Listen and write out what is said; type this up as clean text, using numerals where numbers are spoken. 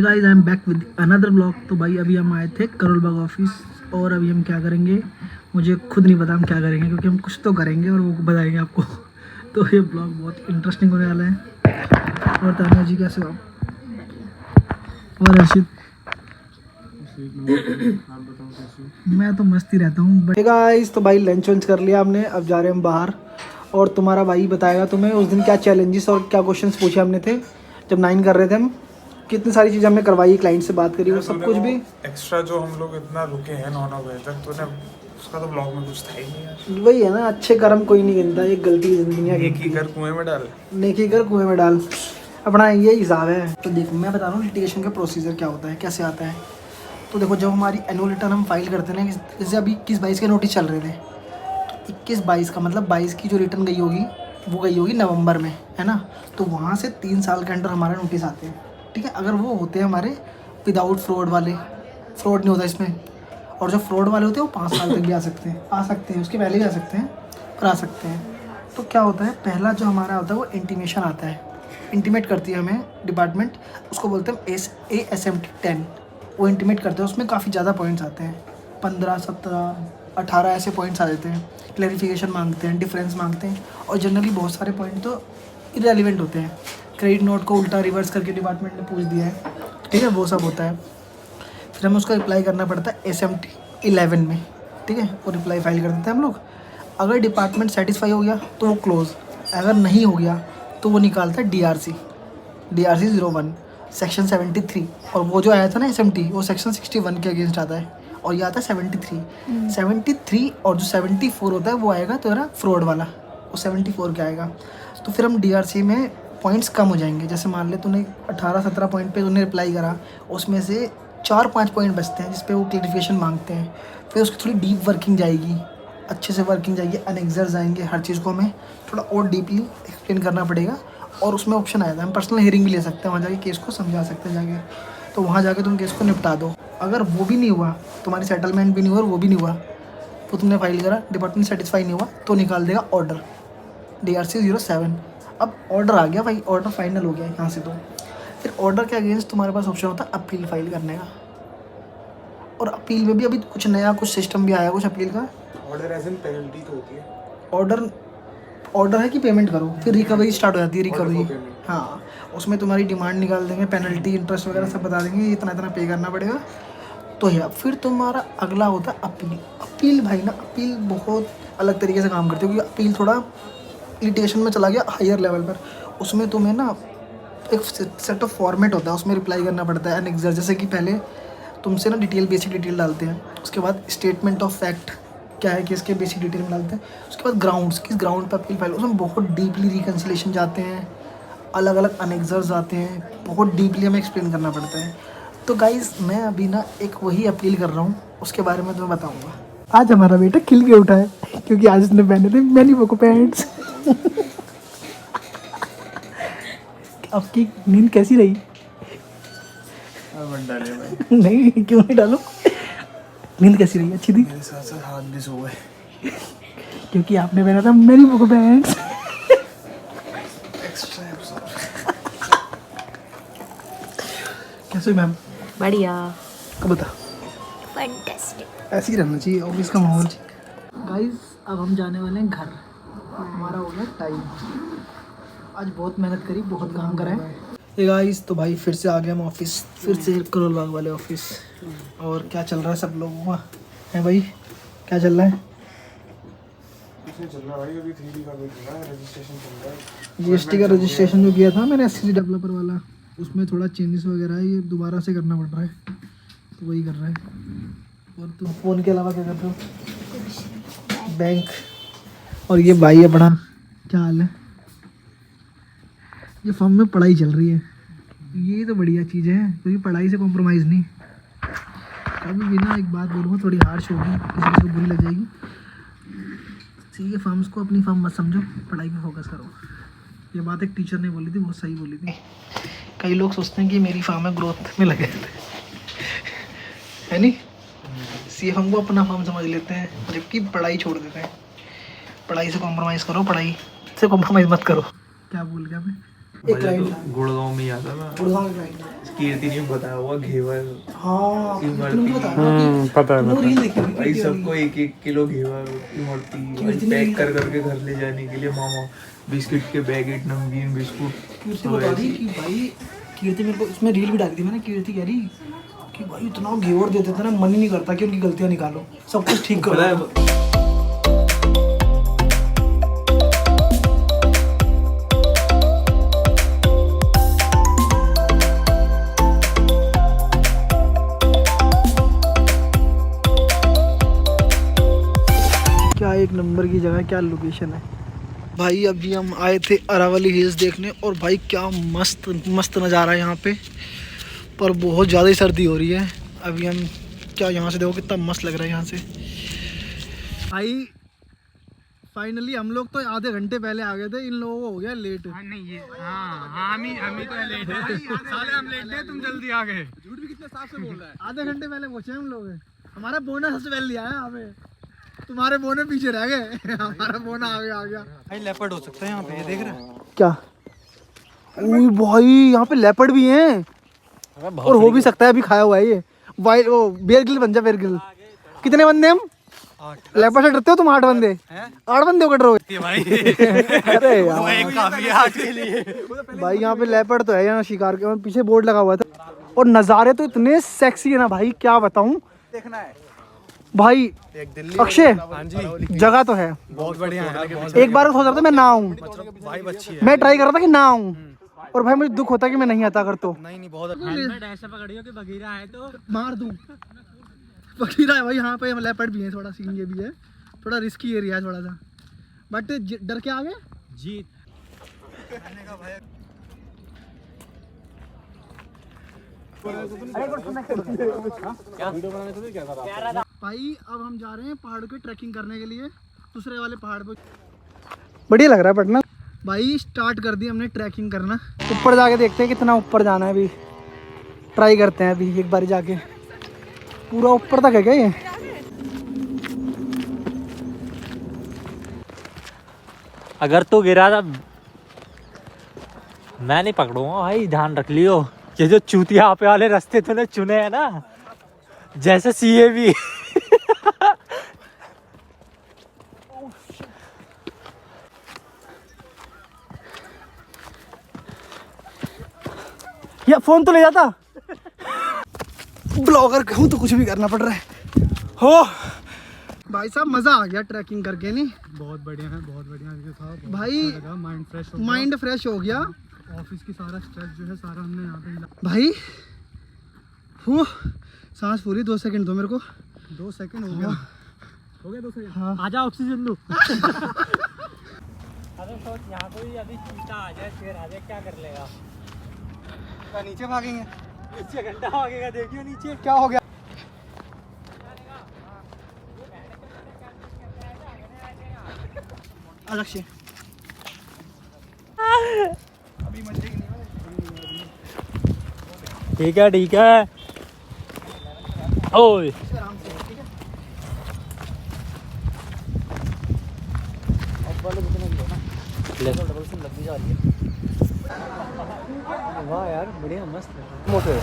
Guys I am back with another blog. तो भाई अभी हम आए थे करोल बाग ऑफिस और अभी हम क्या करेंगे मुझे खुद नहीं पता हम क्या करेंगे, क्योंकि हम कुछ तो करेंगे और वो बताएंगे आपको। तो ये ब्लॉग बहुत इंटरेस्टिंग होने वाला है। और तानिया जी कैसे हो? और अर्शित? मैं तो मस्ती रहता हूँ। गाइस तो भाई लंच वंच कर लिया हमने, अब जा रहे हैं हम बाहर। और तुम्हारा भाई बताएगा तुम्हें उस दिन क्या चैलेंजेस और क्या क्वेश्चंस पूछे हमने थे जब 9 कर रहे थे हम। कितनी सारी चीज़ें हमने करवाई, क्लाइंट से बात करी, वो सब कुछ भी एक्स्ट्रा जो हम लोग इतना रुके हैं 9 बजे तक, तो ने उसका तो ब्लॉग में कुछ था ही नहीं यार। वही है ना, अच्छे कर्म कोई नहीं गिनता, एक गलती जिंदगी नेकी कर कुएं में डाल, नेकी कर कुएं में डाल, अपना ये हिसाब है। तो देखो मैं बता रहा हूँ लिटिगेशन का प्रोसीजर क्या होता है, कैसे आता है। तो देखो जब हमारी एनुअल रिटर्न हम फाइल करते हैं ना, जैसे अभी 21-22 के नोटिस चल रहे थे, तो 21-22 का मतलब 22 की जो रिटर्न गई होगी वो गई होगी नवंबर में, है ना। तो वहाँ से 3 साल के अंडर हमारे नोटिस आते हैं, ठीक है। अगर वो होते हैं हमारे विदाउट फ्रॉड वाले, फ्रॉड नहीं होता इसमें, और जो फ्रॉड वाले होते हैं वो 5 साल तक भी आ सकते हैं, उसके पहले भी आ सकते हैं और आ सकते हैं। तो क्या होता है, पहला जो हमारा होता है वो इंटीमेशन आता है, इंटीमेट करती है हमें डिपार्टमेंट, उसको बोलते हैं ASMT 10। वो इंटीमेट करते हैं, उसमें काफ़ी ज़्यादा पॉइंट्स आते हैं, 15, 17, 18 ऐसे पॉइंट्स आ जाते हैं। क्लैरिफिकेशन मांगते हैं, डिफरेंस मांगते हैं, और जनरली बहुत सारे पॉइंट तो इरेलीवेंट होते हैं। क्रेडिट नोट को उल्टा रिवर्स करके डिपार्टमेंट ने पूछ दिया है, ठीक है, वो सब होता है। फिर हमें उसका रिप्लाई करना पड़ता है ASMT 11 में, ठीक है। वो रिप्लाई फाइल कर देते हैं हम लोग। अगर डिपार्टमेंट सेटिस्फाई हो गया तो वो क्लोज, अगर नहीं हो गया तो वो निकालता है DRC 01 सेक्शन 73। और वो जो आया था ना ASMT, वो सेक्शन 61 के अगेंस्ट आता है, और ये आता है 73 और जो 74 होता है वो आएगा तो ना फ्रॉड वाला, वो 74 के आएगा। तो फिर हम DRC में पॉइंट्स कम हो जाएंगे। जैसे मान ले तूने 18-17 पॉइंट पे तूने रिप्लाई करा, उसमें से 4-5 पॉइंट बचते हैं जिस पे वो क्लैरिफिकेशन मांगते हैं। फिर उसकी थोड़ी डीप वर्किंग जाएगी, अच्छे से वर्किंग जाएगी, अनेक्सर्स आएंगे, हर चीज़ को हमें थोड़ा और डीपली एक्सप्लेन करना पड़ेगा। और उसमें ऑप्शन आया था हम पर्सनल हियरिंग भी ले सकते हैं, वहाँ जाके केस को समझा सकते हैं जाके। तो वहाँ जाके तुम केस को निपटा दो। अगर वो भी नहीं हुआ, तुम्हारी सेटलमेंट भी नहीं हुआ और वो भी नहीं हुआ, तो तुमने फाइल करा, डिपार्टमेंट सेटिस्फाई नहीं हुआ, तो निकाल देगा ऑर्डर DRC 07। अब ऑर्डर आ गया भाई, ऑर्डर फाइनल हो गया यहाँ से। तो फिर ऑर्डर के अगेंस्ट तुम्हारे पास ऑप्शन होता है अपील फाइल करने का। और अपील में भी अभी कुछ नया, कुछ सिस्टम भी आया कुछ अपील का। ऑर्डर एज इन पेनल्टी तो होती है। ऑर्डर है कि पेमेंट करो, फिर रिकवरी स्टार्ट हो जाती है, रिकवरी। Order for payment। हाँ, उसमें तुम्हारी डिमांड निकाल देंगे, पेनल्टी, इंटरेस्ट वगैरह सब बता देंगे, इतना इतना पे करना पड़ेगा। तो है, फिर तुम्हारा अगला होता है अपील। अपील भाई ना, अपील बहुत अलग तरीके से काम करती है, क्योंकि अपील थोड़ा लिटिगेशन में चला गया हायर लेवल पर। उसमें तुम्हें ना एक सेट ऑफ फॉर्मेट होता है, उसमें रिप्लाई करना पड़ता है एनेक्सर। जैसे कि पहले तुमसे ना बेसिक डिटेल डालते हैं, उसके बाद स्टेटमेंट ऑफ फैक्ट क्या है कि इसके बेसिक डिटेल में डालते हैं, उसके बाद ग्राउंड्स, किस ग्राउंड पर अपील फाइल, उसमें बहुत डीपली रिकन्सिलेशन जाते हैं, अलग अलग अनेक्सर्स आते हैं, बहुत डीपली हमें एक्सप्लेन करना पड़ता है। तो गाइज मैं अभी ना एक वही अपील कर रहा हूँ, उसके बारे में तुम्हें बताऊँगा। आज हमारा बेटा खिल के उठा है, क्योंकि आज उसने पहने थे मैनी पोको पैंट्स। आपकी नींद कैसी रही? डाले भाई। नहीं, क्यों नहीं डालो, नींद कैसी रही? अच्छी थी? मेरे साथ साथ हाथ भी सो गए, क्योंकि आपने पहना था मेरी पोको पैंट्स। Extra absorb. कैसे मैम? बढ़िया, कब बता, फैंटास्टिक। ऐसे ही रहना चाहिए ऑफिस का माहौल। गाइस अब हम जाने वाले हैं घर, हमारा हो गया टाइम। आज बहुत मेहनत करी, बहुत काम करा है ये गाइस। तो भाई फिर से आ गए हम ऑफिस, फिर से करोल बाग वाले ऑफिस। और क्या चल रहा है सब लोगों का है भाई, क्या चल रहा है? कुछ चल रहा भाई, अभी 3D का भी चल रहा है, रजिस्ट्रेशन चल रहा है। GST का रजिस्ट्रेशन जो किया था मैंने SCC डेवलपर वाला, उसमें थोड़ा चेंजेस वगैरह है, ये दोबारा से करना पड़ रहा है, तो वही कर रहा है। और तुम फ़ोन के अलावा क्या कर रहे हो? बैंक। और ये भाई अपना क्या हाल है? ये फॉर्म में पढ़ाई चल रही है, ये तो बढ़िया चीज़ है, क्योंकि पढ़ाई से कॉम्प्रोमाइज़ नहीं। कभी भी ना एक बात बोलूँगा, थोड़ी हार्श होगी, किसी को बुरी लग जाएगी। ठीक है, फॉर्म्स को अपनी फॉर्म मत समझो, पढ़ाई पे फोकस करो। ये बात एक टीचर ने बोली थी, बहुत सही बोली थी। कई लोग सोचते हैं कि मेरी फॉर्म है, ग्रोथ में लगे है नहीं, CFM को अपना फॉर्म समझ लेते हैं, जबकि पढ़ाई छोड़ देते हैं। पढ़ाई से कॉम्प्रोमाइज़ करो, पढ़ाई से कॉम्प्रोमाइज़ मत करो। क्या बोल गया मैं? एक क्लाइंट था गुड़गांव में ही आता था गुड़गांव का क्लाइंट था। कीर्ति ने बताया हुआ घेवर हाँ इमरती। तुमने मुझे बताया पता है तुमने रील देखी होगी भाई कीर्ति वाली। सबको 1-1 किलो घेवर इमरती कीर्ति ने पैक भी- कर करके घर ले जाने के लिए मामा बिस्किट के पैकेट नमकीन बिस्कुट कीर्ति बता रही कि भाई कीर्ति मेरे को उसमें रील भी डाली थी मैंने। कीर्ति कह रही कि भाई इतना घेवर देते थे ना, मन ही नहीं करता कि उनकी गलतियां निकालो, सब कुछ ठीक पता करो। है क्या एक नंबर की जगह, क्या लोकेशन है भाई। अभी हम आए थे अरावली हिल्स देखने और भाई क्या मस्त मस्त नज़ारा है यहाँ पे, पर बहुत ज़्यादा ही सर्दी हो रही है। अभी हम क्या यहाँ से देखो कितना मस्त लग रहा है यहाँ से। भाई फाइनली हम लोग तो आधे घंटे पहले आ गए थे, इन लोगों को हो गया लेट। हम ही तो लेट है साले, हम लेट थे, तुम जल्दी आ गए। झूठ भी कितने साफ से बोल रहा है। आधे घंटे पहले पहुँचे हम लोग, हमारा बोना सबसे पहले लिया है यहाँ पे, तुम्हारे बोने पीछे रह गए हमारा बोना आगे आ गया। भाई लेपर्ड हो सकता है यहाँ पे, ये देख रहे हैं। क्या ओए भाई यहाँ पे लेपर्ड भी हैं और हो भी सकता है अभी खाया हुआ है ये वाइल्ड। वो बेयर ग्रिल बन जा, बेयर ग्रिल। कितने बंदे हम? 8 लेपर्ड से डरते हो तुम? 8 बंदे, 8 बंदे हो कट रहे भाई हो। अरे यार एक काफी है 8 के लिए। भाई यहाँ पे लेपर्ड तो है, यहाँ शिकार के पीछे बोर्ड लगा हुआ था और नज़ारे तो इतने सेक्सी है ना भाई, क्या बताऊं। देखना है भाई एक दिल्ली। अक्षय हाँ जी, जगह तो है, बहुत बढ़िया है। एक बार सोच रहा था मैं ना आऊँ, भाई अच्छी है। मैं ट्राई कर रहा था कि ना आऊँ, और भाई मुझे दुख होता कि मैं नहीं आता अगर तो नहीं बहुत ऐसा पकड़ियो कि बगीरा है तो मार दूं। बगीरा है भाई यहाँ पे, लेपर्ड भी है, थोड़ा सीन ये भी है, थोड़ा रिस्की एरिया है थोड़ा सा, बट डर के आगे जीत। भाई अब हम जा रहे हैं पहाड़ों की ट्रैकिंग करने के लिए, दूसरे वाले पहाड़ पे। बढ़िया लग रहा है पटना भाई। स्टार्ट कर दी हमने ट्रैकिंग करना, ऊपर जाके देखते हैं कितना ऊपर जाना है। अभी ट्राई करते हैं, अभी एक बार जाके। पूरा ऊपर तक है क्या ये? अगर तू गिरा था मैं नहीं पकड़ूंगा भाई, ध्यान रख लियो। ये जो चूतिया पे वाले रास्ते तूने चुने हैं ना, जैसे सीए भी या फोन तो ले जाता। ब्लॉगर कहूँ तो कुछ भी करना पड़ रहा है। हो भाई साहब मजा आ गया ट्रैकिंग करके, नहीं? बहुत बढ़िया है, बहुत बढ़िया ये था भाई माइंड फ्रेश हो माइंड फ्रेश हो गया। ऑफिस की सारा स्ट्रेस जो है सारा हमने यहाँ पे हिला। भाई हो सांस पूरी 2 सेकंड दो मेरे को। 2 सेकंड हो गया, हो गया 2 सेकंड। हाँ आजा ऑक्सीजन लू। अरे सोच यहाँ कोई अभी चीता आ जाए, शेर आ जाए, क्या कर लेगा? नीचे भागेंगे, इससे घंटा भागेगा, देखियो नीचे क्या हो गया? अलक्षी ठीक है ठीक है। ओए वाह यार बढ़िया मस्त है। मोटे